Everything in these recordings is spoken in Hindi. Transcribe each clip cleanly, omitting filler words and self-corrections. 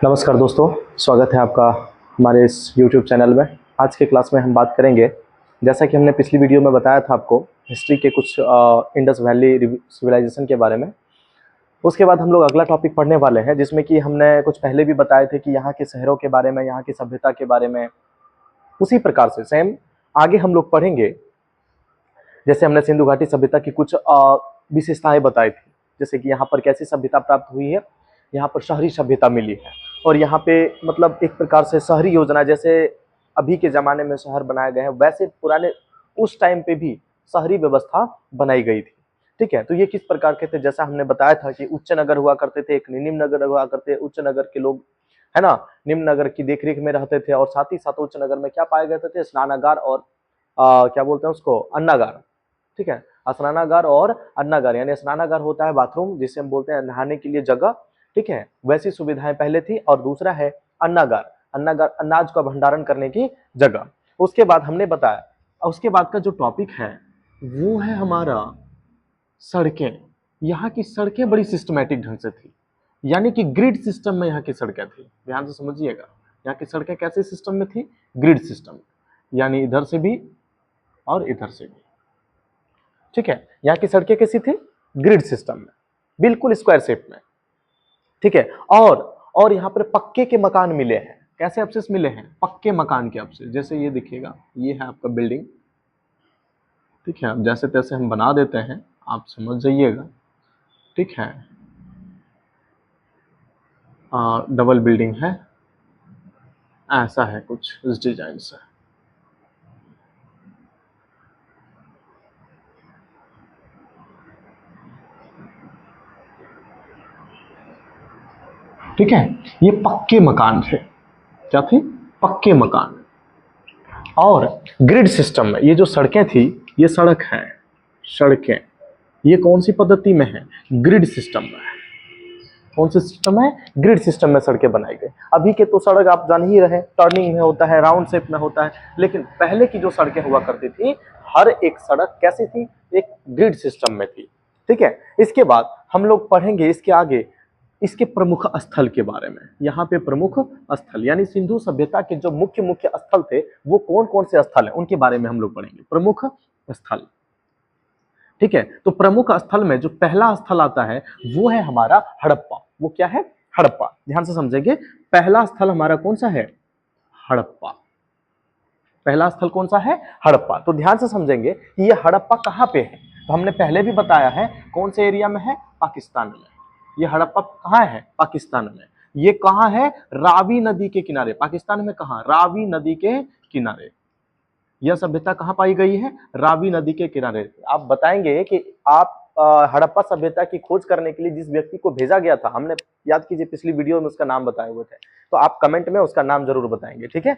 नमस्कार दोस्तों, स्वागत है आपका हमारे इस YouTube चैनल में। आज के क्लास में हम बात करेंगे, जैसा कि हमने पिछली वीडियो में बताया था आपको, हिस्ट्री के कुछ इंडस वैली सिविलाइजेशन के बारे में। उसके बाद हम लोग अगला टॉपिक पढ़ने वाले हैं, जिसमें कि हमने कुछ पहले भी बताए थे कि यहाँ के शहरों के बारे में, यहाँ की सभ्यता के बारे में। उसी प्रकार से सेम आगे हम लोग पढ़ेंगे। जैसे हमने सिंधु घाटी सभ्यता की कुछ विशेषताएं बताई थी, जैसे कि यहाँ पर कैसी सभ्यता प्राप्त हुई है, यहाँ पर शहरी सभ्यता मिली है, और यहाँ पे मतलब एक प्रकार से शहरी योजना, जैसे अभी के ज़माने में शहर बनाए गए हैं, वैसे पुराने उस टाइम पे भी शहरी व्यवस्था बनाई गई थी। ठीक है, तो ये किस प्रकार के थे, जैसा हमने बताया था कि उच्च नगर हुआ करते थे, एक निम्न नगर हुआ करते। उच्च नगर के लोग, है ना, निम्न नगर की देखरेख में रहते थे, और साथ ही साथ उच्च नगर में क्या पाए जाते थे, स्नानागार और क्या बोलते हैं उसको, अन्नागार। ठीक है, स्नानागार और अन्नागार, यानी स्नानागार होता है बाथरूम, जिसे हम बोलते हैं नहाने के लिए जगह। ठीक है, वैसी सुविधाएं पहले थी। और दूसरा है अन्नागार, अन्नागार अनाज का भंडारण करने की जगह। उसके बाद हमने बताया, उसके बाद का जो टॉपिक है वो है हमारा सड़कें। यहाँ की सड़कें बड़ी सिस्टमेटिक ढंग से थी, यानी कि ग्रिड सिस्टम में यहाँ की सड़कें थी। ध्यान से समझिएगा, यहाँ की सड़कें कैसे सिस्टम में थी, ग्रिड सिस्टम, यानी इधर से भी और इधर से भी। ठीक है, यहाँ की सड़कें कैसी थी, ग्रिड सिस्टम में, बिल्कुल स्क्वायर शेप में। ठीक है, और यहाँ पर पक्के के मकान मिले हैं। कैसे अवशेष मिले हैं, पक्के मकान के अवशेष। जैसे ये दिखेगा, ये है आपका बिल्डिंग। ठीक है, अब जैसे तैसे हम बना देते हैं, आप समझ जाइएगा। ठीक है, डबल बिल्डिंग है, ऐसा है कुछ इस डिजाइन से। ठीक है, ये पक्के मकान थे। क्या थे, पक्के मकान। और ग्रिड सिस्टम में ये जो सड़कें थी, ये सड़क है, सड़कें ये कौन सी पद्धति में है, ग्रिड सिस्टम में है। कौन सा सिस्टम है, ग्रिड सिस्टम में सड़कें बनाई गई। अभी के तो सड़क आप जान ही रहे, टर्निंग में होता है, राउंड शेप में होता है, लेकिन पहले की जो सड़कें हुआ करती थी, हर एक सड़क कैसी थी, एक ग्रिड सिस्टम में थी। ठीक है, इसके बाद हम लोग पढ़ेंगे इसके आगे इसके प्रमुख स्थल के बारे में। यहाँ पे प्रमुख स्थल, यानी सिंधु सभ्यता के जो मुख्य मुख्य स्थल थे, वो कौन कौन से स्थल हैं, उनके बारे में हम लोग पढ़ेंगे, प्रमुख स्थल। ठीक है, तो प्रमुख स्थल में जो पहला स्थल आता है वो है हमारा हड़प्पा। वो क्या है, हड़प्पा। ध्यान से समझेंगे, पहला स्थल हमारा कौन सा है, हड़प्पा। पहला स्थल कौन सा है, हड़प्पा। तो ध्यान से समझेंगे कि ये हड़प्पा कहाँ पे है। तो हमने पहले भी बताया है, कौन से एरिया में है, पाकिस्तान में। ये हड़प्पा कहाँ है, पाकिस्तान में। ये कहाँ है, रावी नदी के किनारे। पाकिस्तान में कहाँ, रावी नदी के किनारे। यह सभ्यता कहाँ पाई गई है, रावी नदी के किनारे। आप बताएंगे कि आप हड़प्पा सभ्यता की खोज करने के लिए जिस व्यक्ति को भेजा गया था, हमने याद कीजिए पिछली वीडियो में उसका नाम बताए हुए थे, तो आप कमेंट में उसका नाम जरूर बताएंगे। ठीक है,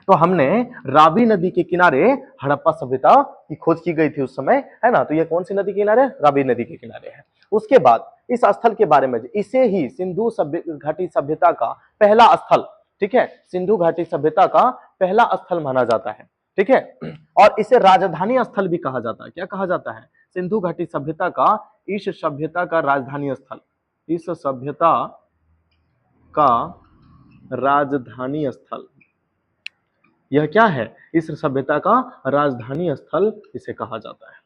तो हमने रावी नदी के किनारे हड़प्पा सभ्यता की खोज की गई थी उस समय, है ना। तो ये कौन सी नदी के किनारे, रावी नदी के किनारे है। उसके बाद इस स्थल के बारे में, इसे ही सिंधु घाटी सभ्यता का पहला स्थल, ठीक है, सिंधु घाटी सभ्यता का पहला स्थल माना जाता है। ठीक है, और इसे राजधानी स्थल भी कहा जाता है। क्या कहा जाता है, सिंधु घाटी सभ्यता का, इस सभ्यता का राजधानी स्थल, इस सभ्यता का राजधानी स्थल। यह क्या है, इस सभ्यता का राजधानी स्थल इसे कहा जाता है।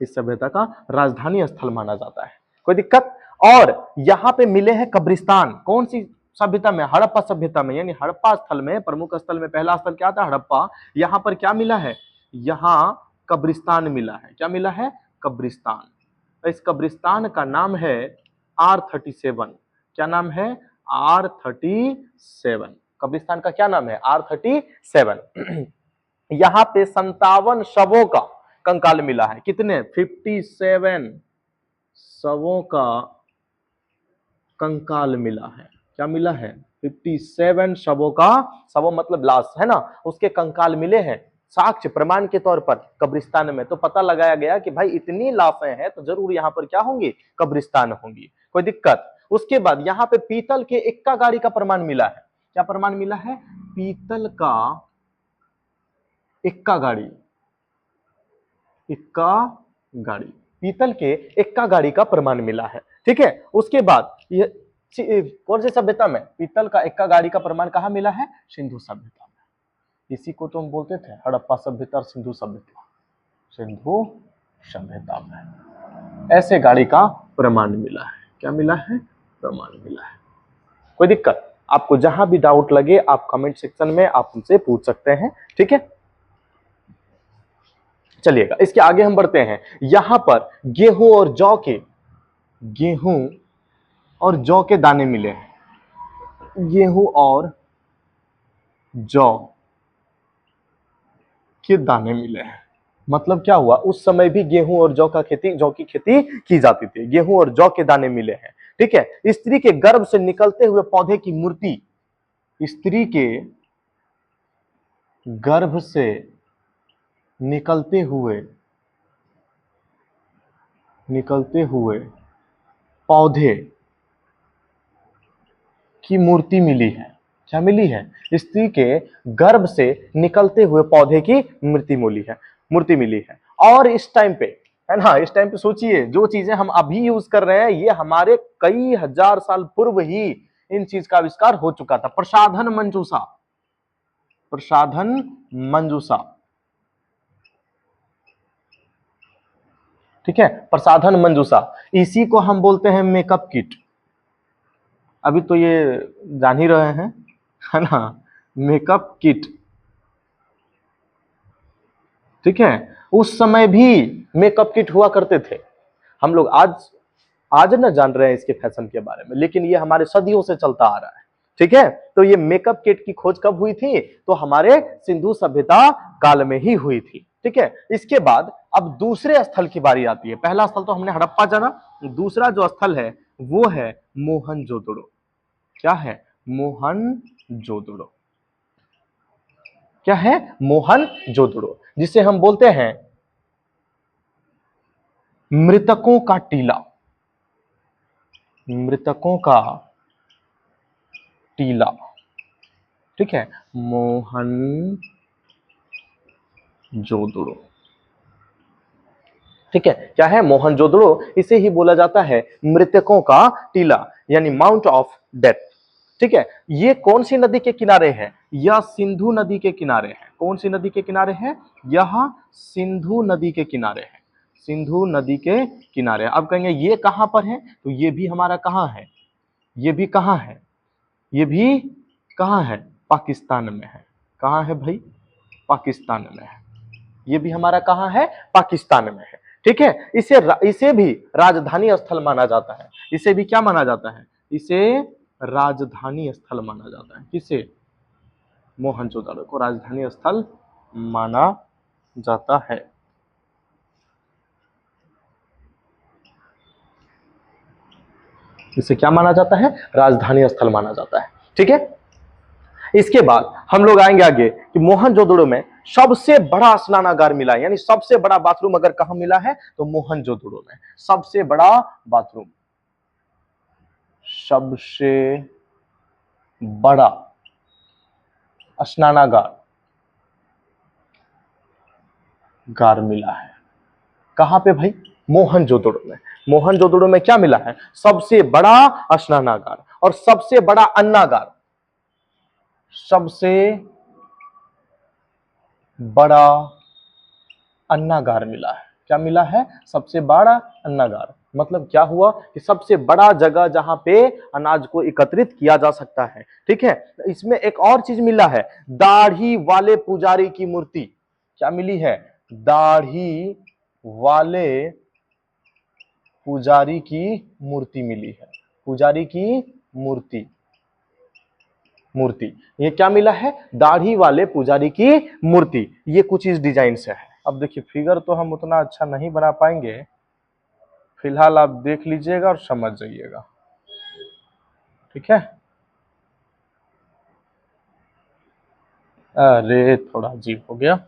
इस सभ्यता का राजधानी स्थल माना जाता है। कोई दिक्कत। और यहां पे मिले हैं कब्रिस्तान। कौन सी सभ्यता में, हड़प्पा सभ्यता में, यानी हड़प्पा स्थल में, प्रमुख स्थल में पहला स्थल क्या था, हड़प्पा। यहां पर क्या मिला है, यहां कब्रिस्तान मिला है। क्या मिला है, कब्रिस्तान। इस कब्रिस्तान का नाम है R37। क्या नाम है, R37। कब्रिस्तान का क्या नाम है, R37। यहां पे 57 शवों का कंकाल मिला है। कितने, 57 शवों का कंकाल मिला है। क्या मिला है, 57 शवों का, शवों मतलब लाश, है ना, उसके कंकाल मिले हैं साक्ष्य प्रमाण के तौर पर कब्रिस्तान में। तो पता लगाया गया कि भाई इतनी लाशें हैं तो जरूर यहाँ पर क्या होंगी, कब्रिस्तान होंगी। कोई दिक्कत। उसके बाद यहाँ पे पीतल के इक्का गाड़ी का प्रमाण मिला है। क्या प्रमाण मिला है, पीतल का इक्का गाड़ी, इक्का गाड़ी, पीतल के एक्का गाड़ी का प्रमाण मिला है। ठीक है, उसके बाद ये कौन सी सभ्यता में पीतल का एक्का गाड़ी का प्रमाण कहाँ मिला है? सिंधु सभ्यता में। इसी को तो हम बोलते थे हड़प्पा सभ्यता और सिंधु सभ्यता। सिंधु सभ्यता में ऐसे गाड़ी का प्रमाण मिला है। क्या मिला है? प्रमाण मिला है। कोई दिक्कत? आपको जहां भी डाउट लगे आप कमेंट सेक्शन में आप उनसे पूछ सकते हैं। ठीक है, चलिएगा इसके आगे हम बढ़ते हैं। यहां पर गेहूं और जौ के दाने मिले हैं। गेहूं और जौ के दाने मिले हैं। मतलब क्या हुआ? उस समय भी गेहूं और जौ की खेती की जाती थी। गेहूं और जौ के दाने मिले हैं। ठीक है, स्त्री के गर्भ से निकलते हुए पौधे की मूर्ति, स्त्री के गर्भ से निकलते हुए पौधे की मूर्ति मिली है। क्या मिली है? स्त्री के गर्भ से निकलते हुए पौधे की मूर्ति मिली है। और इस टाइम पे, है ना, इस टाइम पे सोचिए जो चीजें हम अभी यूज कर रहे हैं ये हमारे कई हजार साल पूर्व ही इन चीज का आविष्कार हो चुका था। प्रसाधन मंजूषा। ठीक है, प्रसाधन मंजूषा, इसी को हम बोलते हैं मेकअप किट। अभी तो ये जान ही रहे हैं, है ना, मेकअप किट। ठीक है, उस समय भी मेकअप किट हुआ करते थे। हम लोग आज न जान रहे हैं इसके फैशन के बारे में, लेकिन ये हमारे सदियों से चलता आ रहा है। ठीक है, तो ये मेकअप किट की खोज कब हुई थी? तो हमारे सिंधु सभ्यता काल में ही हुई थी। ठीक है, इसके बाद अब दूसरे स्थल की बारी आती है। पहला स्थल तो हमने हड़प्पा जाना, दूसरा जो स्थल है वो है मोहनजोदड़ो। क्या है? मोहनजोदड़ो। क्या है? मोहनजोदड़ो, जिसे हम बोलते हैं मृतकों का टीला। मृतकों का टीला। ठीक है, मोहनजोदड़ो। ठीक है, क्या है? मोहनजोदड़ो, इसे ही बोला जाता है मृतकों का टीला, यानी माउंट ऑफ डेथ। ठीक है, ये कौन सी नदी के किनारे है? यह सिंधु नदी के किनारे है। कौन सी नदी के किनारे है? यह सिंधु नदी के किनारे है। सिंधु नदी के किनारे। अब कहेंगे ये कहां पर है? तो ये भी हमारा कहां है? ये भी कहां है? ये भी कहां है? पाकिस्तान में है। कहां है भाई? पाकिस्तान में है। ये भी हमारा कहां है? पाकिस्तान में है। ठीक है, इसे भी राजधानी स्थल माना जाता है। इसे भी क्या माना जाता है? इसे राजधानी स्थल माना जाता है। किसे? मोहनजोदड़ो को राजधानी स्थल माना जाता है। इसे क्या माना जाता है? राजधानी स्थल माना जाता है। ठीक है, इसके बाद हम लोग आएंगे आगे कि मोहनजोदड़ो में सबसे बड़ा स्नानागार मिला, यानी सबसे बड़ा बाथरूम अगर कहां मिला है तो मोहनजोदड़ो में सबसे बड़ा बाथरूम, सबसे बड़ा स्नानागार मिला है। कहां पे भाई? मोहनजोदड़ो में। मोहनजोदड़ो में क्या मिला है? सबसे बड़ा स्नानागार और सबसे बड़ा अन्नागार। सबसे बड़ा अन्नागार मिला है। क्या मिला है? सबसे बड़ा अन्नागार। मतलब क्या हुआ कि सबसे बड़ा जगह जहां पे अनाज को एकत्रित किया जा सकता है। ठीक है, इसमें एक और चीज मिला है, दाढ़ी वाले पुजारी की मूर्ति। क्या मिली है? दाढ़ी वाले पुजारी की मूर्ति मिली है। पुजारी की मूर्ति मूर्ति ये क्या मिला है? दाढ़ी वाले पुजारी की मूर्ति। ये कुछ इस डिजाइन से है। अब देखिए फिगर तो हम उतना अच्छा नहीं बना पाएंगे, फिलहाल आप देख लीजिएगा और समझ जाइएगा। ठीक है, अरे थोड़ा अजीब हो गया।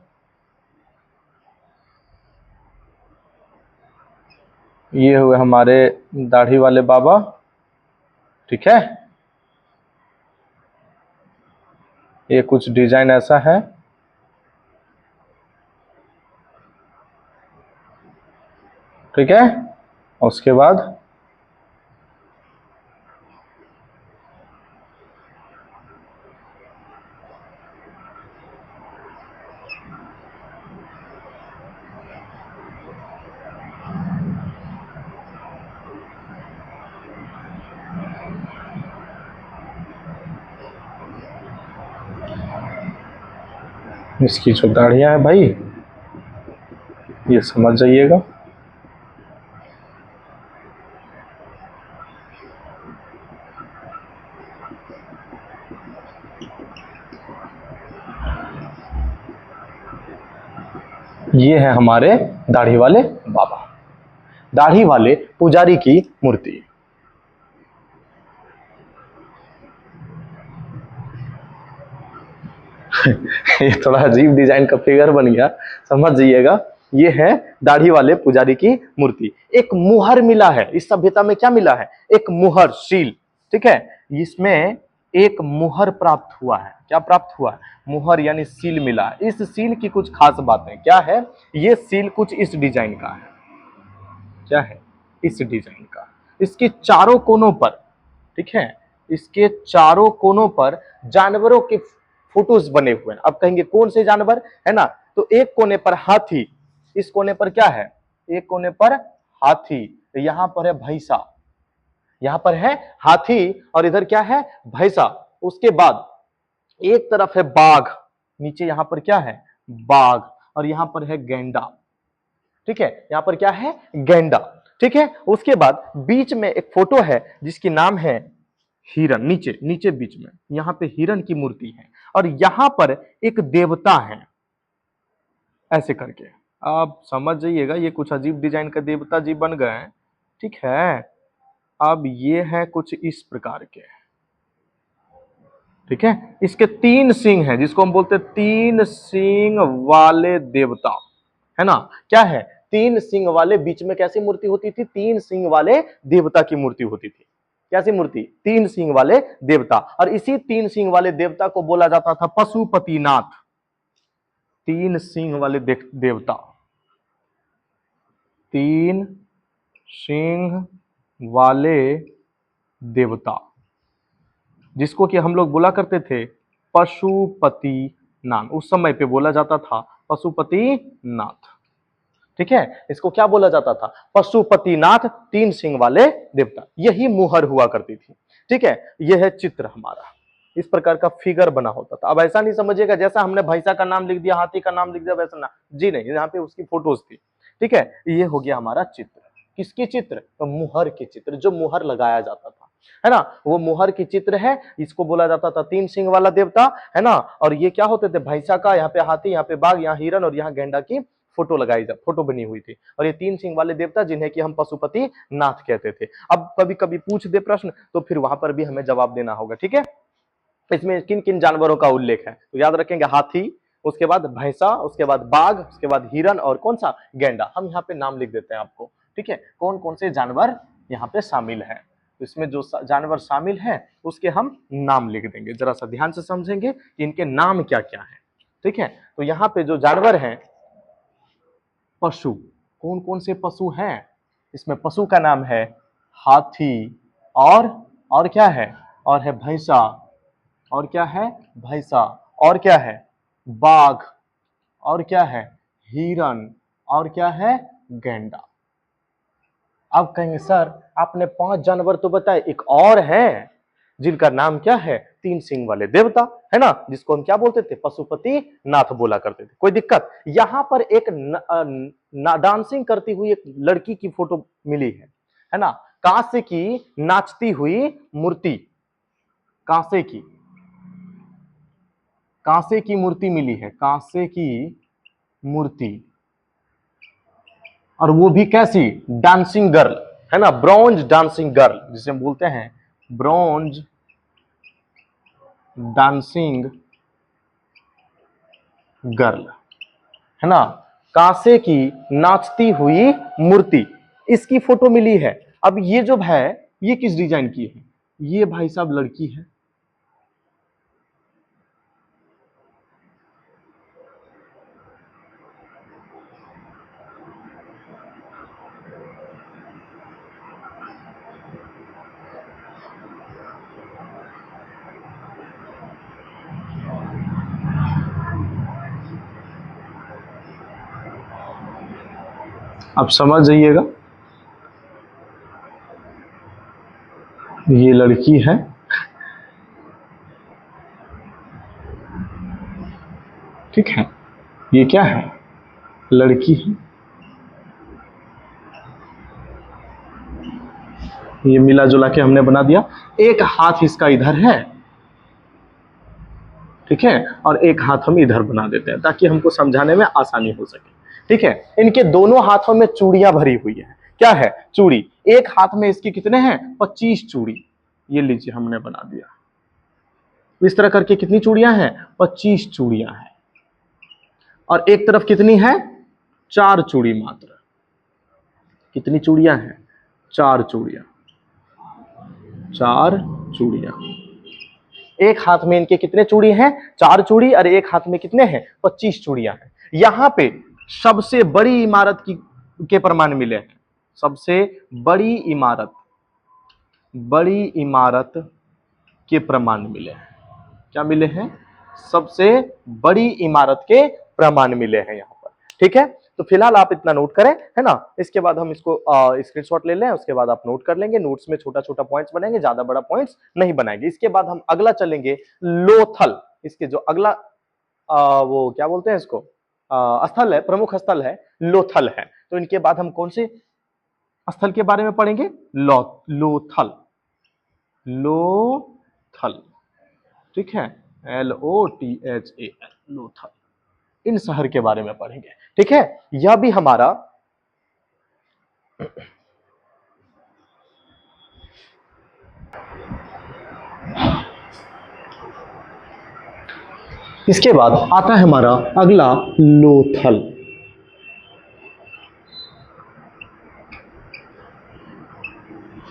ये हुए हमारे दाढ़ी वाले बाबा। ठीक है, ये कुछ डिजाइन ऐसा है। ठीक है। और उसके बाद इसकी जो दाढ़ियां है भाई, ये समझ जाइएगा। ये है हमारे दाढ़ी वाले बाबा, दाढ़ी वाले पुजारी की मूर्ति। ये थोड़ा अजीब डिजाइन का फिगर बन गया, समझ जाइएगा। ये है दाढ़ी वाले पुजारी की मूर्ति। एक मुहर मिला है इस सभ्यता में, क्या मिला है? एक मुहर, सील। ठीक है, इसमें एक मुहर प्राप्त हुआ है। क्या प्राप्त हुआ है? मुहर यानी सील मिला है। इस सील की कुछ खास बातें क्या है? ये सील कुछ इस डिजाइन का है। क्या है? इस डिजाइन का। इसके चारों कोनों पर, ठीक है, इसके चारों कोनों पर जानवरों के फोटोज बने हुए हैं। अब कहेंगे कौन से जानवर, है ना? तो एक कोने पर हाथी, इस कोने पर क्या है? एक कोने पर हाथी, यहां पर है भैंसा, यहां पर है हाथी और इधर क्या है? भैंसा। उसके बाद एक तरफ है बाघ, नीचे यहां पर क्या है? बाघ। और यहां पर है गेंडा। ठीक है, यहां पर क्या है? गेंडा। ठीक है, उसके बाद बीच में एक फोटो है जिसकी नाम है हिरन। नीचे नीचे बीच में यहां पे हिरन की मूर्ति है और यहां पर एक देवता है, ऐसे करके। आप समझ जाइएगा, ये कुछ अजीब डिजाइन का देवता जी बन गए हैं। ठीक है, अब ये है कुछ इस प्रकार के। ठीक है, इसके तीन सिंह हैं, जिसको हम बोलते हैं तीन सिंह वाले देवता, है ना? क्या है? तीन सिंह वाले। बीच में कैसी मूर्ति होती थी? तीन सिंह वाले देवता की मूर्ति होती थी। कैसी मूर्ति? तीन सिंह वाले देवता। और इसी तीन सिंह वाले देवता को बोला जाता था पशुपतिनाथ। तीन सिंह वाले देवता, तीन सिंह वाले देवता, जिसको कि हम लोग बोला करते थे पशुपति नाथ। उस समय पे बोला जाता था पशुपति नाथ। ठीक है, इसको क्या बोला जाता था? पशुपतिनाथ, तीन सिंह वाले देवता। यही मुहर हुआ करती थी। ठीक है, यह है चित्र हमारा। इस प्रकार का फिगर बना होता था। अब ऐसा नहीं समझिएगा जैसा हमने भैंसा का नाम लिख दिया, हाथी का नाम लिख दिया, वैसा ना जी नहीं, यहाँ पे उसकी फोटोज थी। ठीक है, ये हो गया हमारा चित्र। किसकी चित्र? तो मुहर की चित्र, जो मुहर लगाया जाता था, है ना? वो मुहर की चित्र है। इसको बोला जाता था तीन सिंह वाला देवता, है ना? और ये क्या होते थे? भैंसा का, यहाँ पे हाथी, यहाँ पे बाघ, यहाँ हिरन और यहाँ गेंडा की फोटो लगाई जा, फोटो बनी हुई थी। और ये तीन सिंह वाले देवता जिन्हें कि हम पशुपति नाथ कहते थे। अब कभी कभी पूछ दे प्रश्न तो फिर वहां पर भी हमें जवाब देना होगा। ठीक है, इसमें किन किन जानवरों का उल्लेख है तो याद रखेंगे, हाथी, उसके बाद भैंसा, उसके बाद बाघ, उसके बाद हिरन और कौन सा? गेंडा। हम यहाँ पे नाम लिख देते हैं आपको। ठीक है, कौन कौन से जानवर यहाँ पे शामिल है, तो इसमें जो जानवर शामिल है उसके हम नाम लिख देंगे। जरा सा ध्यान से समझेंगे कि इनके नाम क्या क्या है। ठीक है, तो यहाँ पे जो जानवर हैं, पशु, कौन कौन से पशु हैं? इसमें पशु का नाम है हाथी, और क्या है? और है भैंसा, और क्या है? भैंसा, और क्या है? बाघ, और क्या है? हिरन, और क्या है? गेंडा। अब कहेंगे सर आपने पांच जानवर तो बताए, एक और है जिनका नाम क्या है? तीन सिंह वाले देवता, है ना? जिसको हम क्या बोलते थे? पशुपति नाथ बोला करते थे। कोई दिक्कत? यहां पर एक डांसिंग करती हुई एक लड़की की फोटो मिली है ना? कांसे की नाचती हुई मूर्ति, कांसे की, कांसे की मूर्ति मिली है, कांसे की मूर्ति। और वो भी कैसी? डांसिंग गर्ल, है ना? ब्रॉन्ज डांसिंग गर्ल, जिसे हम बोलते हैं ब्रॉन्ज डांसिंग गर्ल, है ना? कांसे की नाचती हुई मूर्ति, इसकी फोटो मिली है। अब ये जो है, ये किस डिजाइन की है? ये भाई साहब लड़की है। आप समझ जाइएगा, ये लड़की है, ठीक है, ये क्या है, लड़की है, ये मिला जुला के हमने बना दिया। एक हाथ इसका इधर है, ठीक है, और एक हाथ हम इधर बना देते हैं ताकि हमको समझाने में आसानी हो सके, ठीक है। इनके दोनों हाथों में चूड़ियां भरी हुई है, क्या है, चूड़ी। एक हाथ में इसकी कितने हैं, 25 चूड़ी, ये लीजिए हमने बना दिया। इस तरह करके कितनी चूड़ियां हैं, 25 चूड़ियां हैं। और एक तरफ कितनी है, 4 चूड़ी मात्र। कितनी चूड़ियां हैं, 4 चूड़ियां, 4 चूड़ियां। एक हाथ में इनके कितने चूड़ी हैं, 4 चूड़ी, और एक हाथ में कितने हैं, 25 चूड़ियां हैं। यहां पे सबसे बड़ी इमारत के प्रमाण मिले हैं, सबसे बड़ी इमारत के प्रमाण मिले हैं। क्या मिले हैं, सबसे बड़ी इमारत के प्रमाण मिले हैं यहां पर, ठीक है। तो फिलहाल आप इतना नोट करें, है ना। इसके बाद हम इसको स्क्रीनशॉट ले लें, उसके बाद आप नोट कर लेंगे। नोट्स में छोटा छोटा पॉइंट्स बनाएंगे, ज्यादा बड़ा पॉइंट्स नहीं बनाएंगे। इसके बाद हम अगला चलेंगे लोथल। इसके जो अगला वो क्या बोलते हैं इसको, स्थल है, प्रमुख स्थल है, लोथल है। तो इनके बाद हम कौन से स्थल के बारे में पढ़ेंगे, लोथल, लोथल, ठीक है, LOTHAL, लोथल। इन शहर के बारे में पढ़ेंगे, ठीक है। यह भी हमारा इसके बाद आता है हमारा अगला लोथल।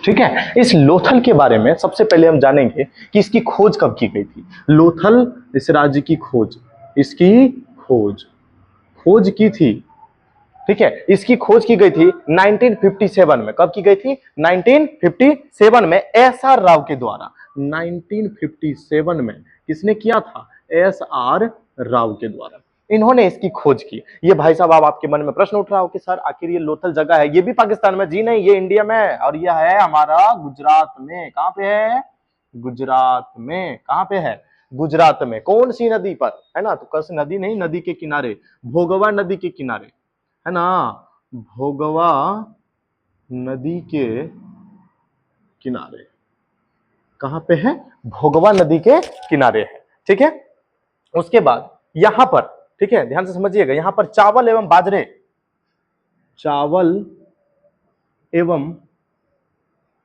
ठीक है, इस लोथल के बारे में सबसे पहले हम जानेंगे कि इसकी खोज कब की गई थी। लोथल इस राज्य की खोज, इसकी खोज की थी, ठीक है। इसकी खोज की गई थी 1957 में। कब की गई थी, 1957 में SR राव के द्वारा। 1957 में किसने किया था, SR राव के द्वारा इन्होंने इसकी खोज की। ये भाई साहब, अब आपके मन में प्रश्न उठ रहा हो कि सर आखिर ये लोथल जगह है, ये भी पाकिस्तान में, जी नहीं, ये इंडिया में है, और यह है हमारा गुजरात में। कहां पे है, गुजरात में। कहां पे है, गुजरात में। कौन सी नदी पर, है ना, तो कस नदी नहीं, नदी के किनारे, भोगवा नदी के किनारे, है ना, भोगवा नदी के किनारे। कहां पे है, भोगवा नदी के किनारे है, ठीक है। उसके बाद यहां पर, ठीक है, ध्यान से समझिएगा, यहां पर चावल एवं बाजरे, चावल एवं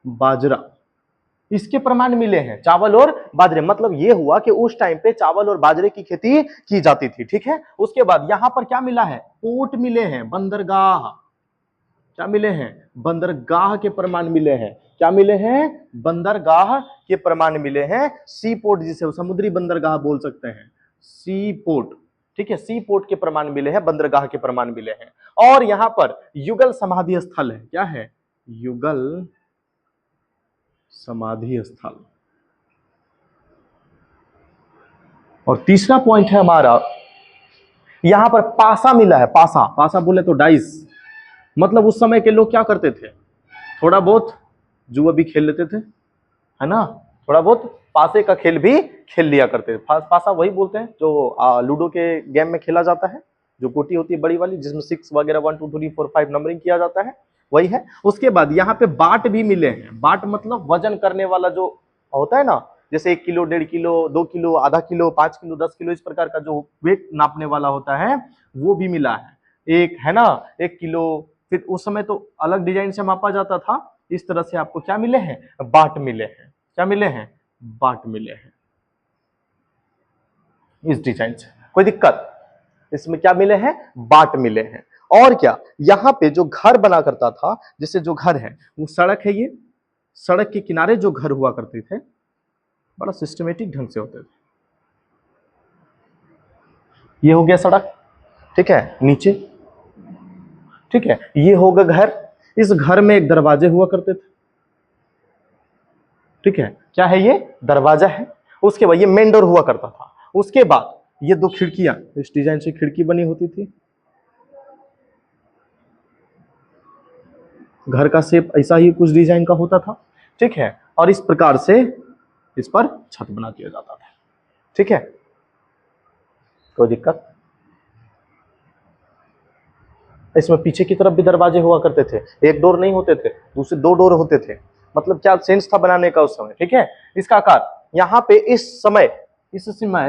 बाजरा, इसके प्रमाण मिले हैं। चावल और बाजरे, मतलब ये हुआ कि उस टाइम पे चावल और बाजरे की खेती की जाती थी, ठीक है। उसके बाद यहां पर क्या मिला है, पोर्ट मिले हैं, बंदरगाह। क्या मिले हैं, बंदरगाह के प्रमाण मिले हैं। क्या मिले हैं, बंदरगाह के प्रमाण मिले हैं। सी पोर्ट, जिसे समुद्री बंदरगाह बोल सकते हैं, सी पोर्ट, ठीक है, सी पोर्ट के प्रमाण मिले हैं, बंदरगाह के प्रमाण मिले हैं। और यहां पर युगल समाधि स्थल है। क्या है, युगल समाधि स्थल। और तीसरा पॉइंट है हमारा, यहां पर पासा मिला है। पासा, पासा बोले तो डाइस, मतलब उस समय के लोग क्या करते थे, थोड़ा बहुत जुआ भी खेल लेते थे, है ना, थोड़ा बहुत पासे का खेल भी खेल लिया करते थे। पासा वही बोलते हैं जो लूडो के गेम में खेला जाता है, जो गोटी होती है बड़ी वाली, जिसमें 6 वगैरह 1 2 3 4 5 नंबरिंग किया जाता है, वही है। उसके बाद यहाँ पे बाट भी मिले हैं। बाट मतलब वजन करने वाला जो होता है ना, जैसे 1 किलो, 1.5 किलो, 2 किलो, आधा किलो, 5 किलो, 10 किलो, इस प्रकार का जो वेट नापने वाला होता है, वो भी मिला है। एक है ना, 1 किलो, फिर उस समय तो अलग डिजाइन से मापा जाता था। इस तरह से आपको क्या मिले हैं, बाट मिले हैं। क्या मिले हैं, बाट मिले हैं, इस डिजाइन से। कोई दिक्कत, इसमें क्या मिले हैं, बाट मिले हैं। और क्या, यहां पे जो घर बना करता था, जैसे जो घर है वो सड़क है, ये सड़क के किनारे जो घर हुआ करते थे, बड़ा सिस्टमेटिक ढंग से होते थे। ये हो गया सड़क, ठीक है, नीचे, ठीक है, ये होगा घर। इस घर में एक दरवाजे हुआ करते थे, ठीक है, क्या है, ये दरवाजा है। उसके बाद ये मेन डोर हुआ करता था। उसके बाद ये 2 खिड़कियां, इस डिजाइन से खिड़की बनी होती थी, घर का शेप ऐसा ही कुछ डिजाइन का होता था, ठीक है, और इस प्रकार से इस पर छत बना दिया जाता था, ठीक है। कोई दिक्कत? इसमें पीछे की तरफ भी दरवाजे हुआ करते थे, एक डोर नहीं होते थे, दूसरे दो डोर होते थे। मतलब क्या सेंस था बनाने का उस समय, ठीक है। इसका आकार यहाँ पे इस समय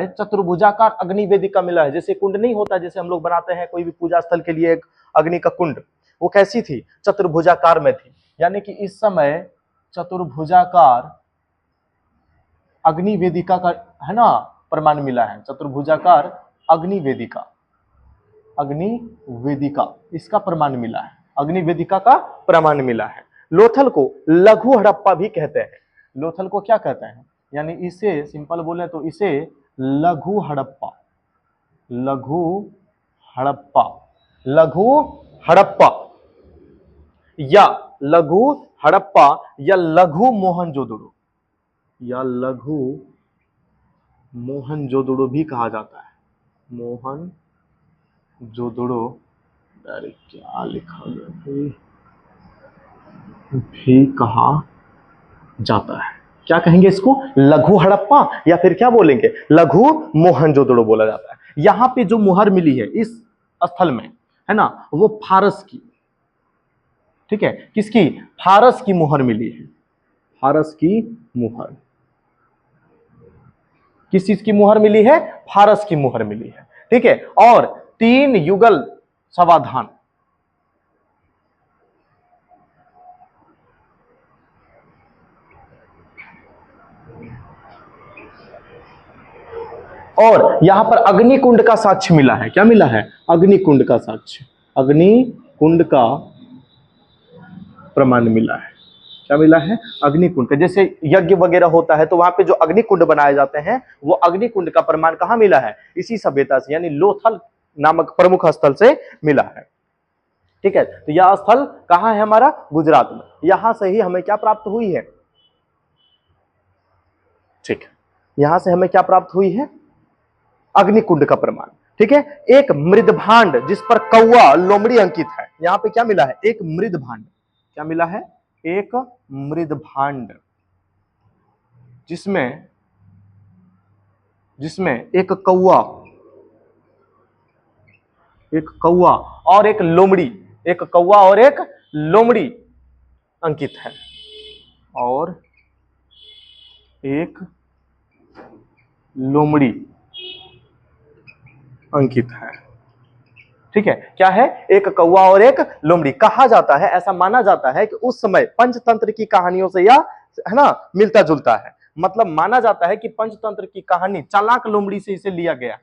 चतुर्भुजाकार अग्नि वेदिका मिला है। जैसे कुंड नहीं होता, जैसे हम लोग बनाते हैं कोई भी पूजा स्थल के लिए एक अग्नि का कुंड, वो कैसी थी? चतुर्भुजाकार में थी। यानी कि इस समय चतुर्भुजाकार अग्नि वेदिका का, है ना, प्रमाण मिला है। चतुर्भुजाकार अग्नि वेदिका, अग्नि वेदिका, इसका प्रमाण मिला है। अग्नि वेदिका का प्रमाण मिला है। लोथल को लघु हड़प्पा भी कहते हैं। लोथल को क्या कहते हैं? यानी इसे सिंपल बोले तो इसे लघु हड़प्पा, लघु हड़प्पा, लघु हड़प्पा या लघु हड़प्पा या लघु मोहनजोदड़ो, या लघु मोहनजोदड़ो भी कहा जाता है। मोहनजोदड़ो, अरे क्या लिखा गया भी कहा जाता है। क्या कहेंगे इसको? लघु हड़प्पा या फिर क्या बोलेंगे? लघु मोहनजोदड़ो बोला जाता है। यहां पे जो मुहर मिली है इस स्थल में, है ना, वो फारस की, ठीक है, किसकी? फारस की मुहर मिली है। फारस की मुहर, किस चीज की मुहर मिली है? फारस की मुहर मिली है, ठीक है। और 3 युगल समाधान, और यहां पर अग्निकुंड का साक्ष्य मिला है। क्या मिला है? अग्निकुंड का साक्ष्य, अग्निकुंड का प्रमाण मिला है। क्या मिला है? अग्निकुंड का। जैसे यज्ञ वगैरह होता है तो वहां पे जो अग्निकुंड बनाए जाते हैं, वो अग्निकुंड का प्रमाण कहां मिला है? इसी सभ्यता से, यानी लोथल नामक प्रमुख स्थल से मिला है, ठीक है। तो यह स्थल कहां है हमारा? गुजरात में। यहां से ही हमें क्या प्राप्त हुई है? ठीक है, यहां से हमें क्या प्राप्त हुई है? अग्निकुंड का प्रमाण, ठीक है। एक मृदभांड जिस पर कौवा लोमड़ी अंकित है, यहां पे क्या मिला है? एक मृदभांड। क्या मिला है? एक मृदभांड जिसमें जिसमें एक कौवा और एक लोमड़ी, एक कौवा और एक लोमड़ी अंकित है, और एक लोमड़ी अंकित है, ठीक है। क्या है? एक कौवा और एक लोमड़ी। कहा जाता है, ऐसा माना जाता है कि उस समय पंचतंत्र की कहानियों से यह, है ना, मिलता जुलता है। मतलब माना जाता है कि पंचतंत्र की कहानी चालाक लोमड़ी से इसे लिया गया है।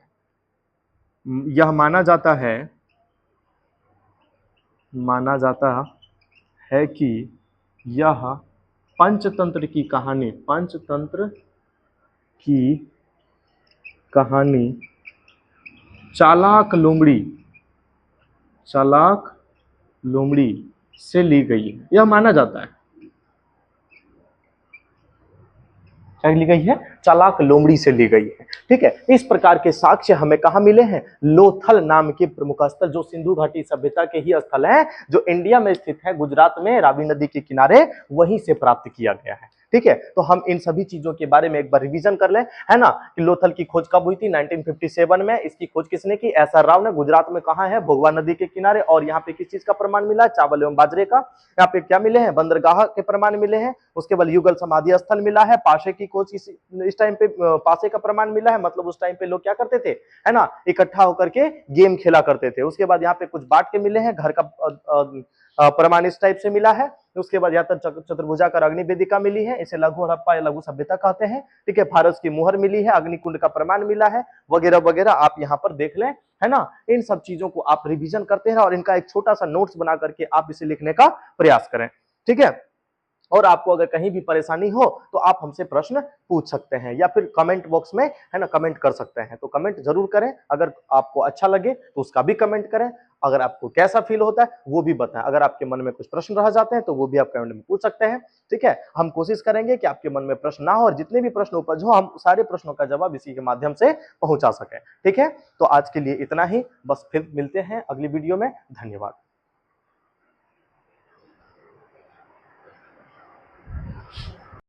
यह माना जाता है कि यह पंचतंत्र की कहानी चालाक लोमड़ी से ली गई है। यह माना जाता है, क्या ली गई है? चालाक लोमड़ी से ली गई है, ठीक है। इस प्रकार के साक्ष्य हमें कहां मिले हैं? लोथल नाम के प्रमुख स्थल, जो सिंधु घाटी सभ्यता के ही स्थल है, जो इंडिया में स्थित है, गुजरात में रावी नदी के किनारे, वहीं से प्राप्त किया गया है, ठीक है। तो हम इन सभी चीजों के बारे में एक बार रिवीजन कर लें, है ना, कि लोथल की खोज कब हुई थी? 1957 में। इसकी खोज किसने की? एसआर राव ने। गुजरात में कहां है? भोगवा नदी के किनारे। और यहाँ पे किस चीज का प्रमाण मिला? चावल एवं बाजरे का। यहाँ पे क्या मिले हैं? बंदरगाह के प्रमाण मिले हैं। उसके बाद युगल समाधि स्थल मिला है। पाशे की खोज इस टाइम पे पासे का प्रमाण मिला है। मतलब उस टाइम पे लोग क्या करते थे, है ना, इकट्ठा होकर के गेम खेला करते थे। उसके बाद यहाँ पे कुछ बाट के मिले हैं। घर का प्रमाण इस टाइप से मिला है। उसके बाद यहाँ तक चतुर्भुजाकार अग्नि वेदिका मिली है, इसे लघु हड़प्पा या लघु सभ्यता कहते हैं, ठीक है। फारस की मुहर मिली है, अग्निकुंड का प्रमाण मिला है, वगैरह वगैरह आप यहाँ पर देख लें, है ना। इन सब चीजों को आप रिवीजन करते हैं और इनका एक छोटा सा नोट्स बना करके आप इसे लिखने का प्रयास करें, ठीक है। और आपको अगर कहीं भी परेशानी हो तो आप हमसे प्रश्न पूछ सकते हैं, या फिर कमेंट बॉक्स में, है ना, कमेंट कर सकते हैं। तो कमेंट जरूर करें। अगर आपको अच्छा लगे तो उसका भी कमेंट करें। अगर आपको कैसा फील होता है वो भी बताएं। अगर आपके मन में कुछ प्रश्न रह जाते हैं तो वो भी आप कमेंट में पूछ सकते हैं, ठीक है। हम कोशिश करेंगे कि आपके मन में प्रश्न ना हो, और जितने भी प्रश्न उपज हो, हम सारे प्रश्नों का जवाब इसी के माध्यम से पहुंचा सकें, ठीक है। तो आज के लिए इतना ही, बस फिर मिलते हैं अगली वीडियो में। धन्यवाद।